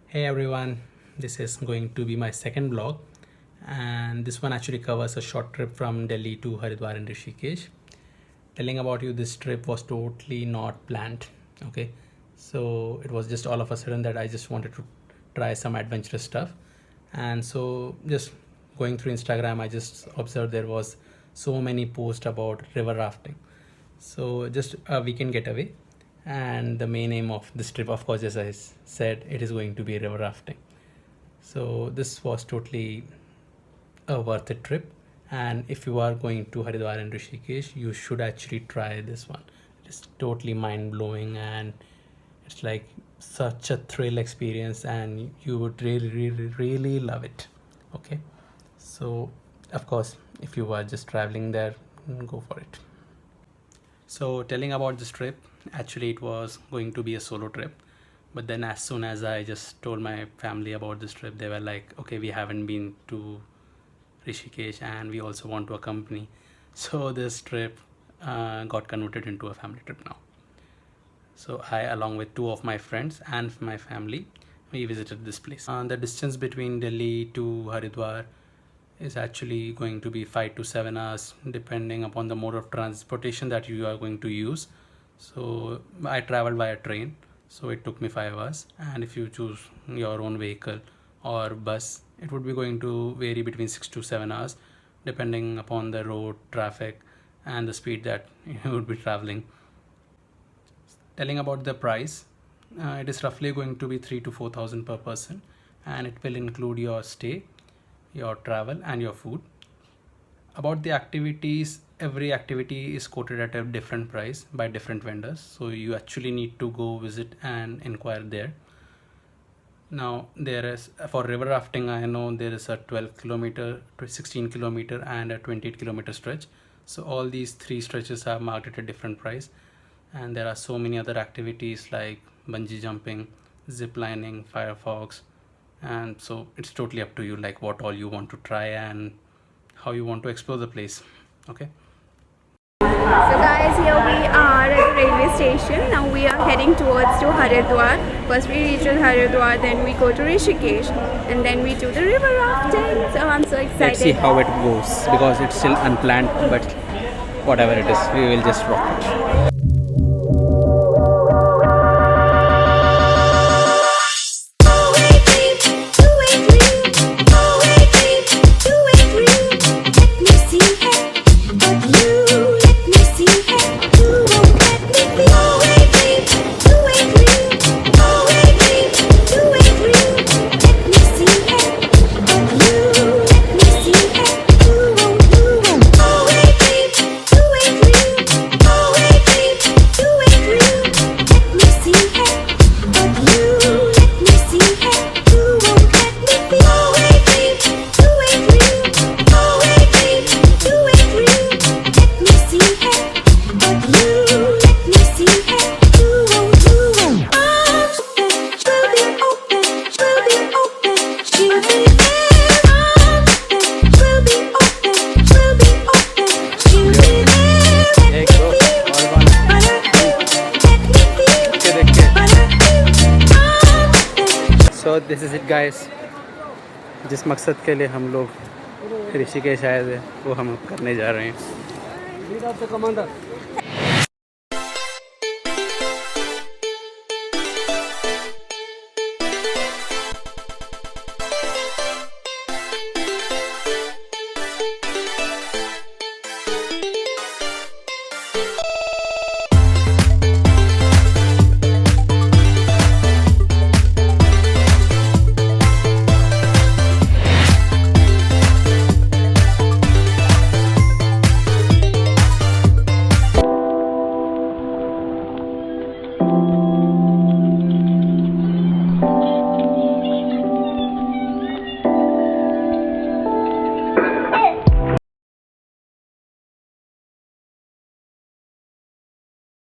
Hey everyone, this is going to be my second vlog, and this one actually covers a short trip from Delhi to Haridwar and Rishikesh. Telling about you, this trip was totally not planned. Okay, so it was just all of a sudden that I just wanted to try some adventurous stuff, and so just going through Instagram, I just observed there was so many posts about river rafting. So just a weekend getaway, and the main aim of this trip, of course, as I said, it is going to be river rafting. So this was totally a worth it trip, and if you are going to Haridwar and Rishikesh, you should actually try this one. It's totally mind blowing, and it's like such a thrill experience, and you would really love it. Okay, so of course, if you are just traveling there, go for it. So telling about this trip, actually it was going to be a solo trip, but then as soon as I just told my family about this trip, they were like, okay, we haven't been to Rishikesh and we also want to accompany. So this trip got converted into a family trip now. So I, along with two of my friends and my family, we visited this place. The distance between Delhi to Haridwar is actually going to be 5 to 7 hours depending upon the mode of transportation that you are going to use. So I traveled via train, so it took me 5 hours, and if you choose your own vehicle or bus, it would be going to vary between 6 to 7 hours depending upon the road traffic and the speed that you would be traveling. Telling about the price, it is roughly going to be 3 to 4,000 per person, and it will include your stay, your travel and your food. About the activities, every activity is quoted at a different price by different vendors, so you actually need to go visit and inquire there. Now there is, for river rafting, I know there is a 12 kilometer, 16 kilometer and a 28 kilometer stretch. So all these three stretches are marked at a different price, and there are so many other activities like bungee jumping, zip lining, firefox, and so it's totally up to you, like what all you want to try and how you want to explore the place. Okay, So guys, here we are at the railway station. Now we are heading towards to Haridwar. First we reach Haridwar, then we go to Rishikesh, and then we do the river rafting. So I'm so excited. let's see how it goes, because it's still unplanned, but whatever it is, we will just rock it. So this is it guys, जिस मकसद के लिए हम लोग ऋषिकेश आए थे वो हम करने जा रहे हैं.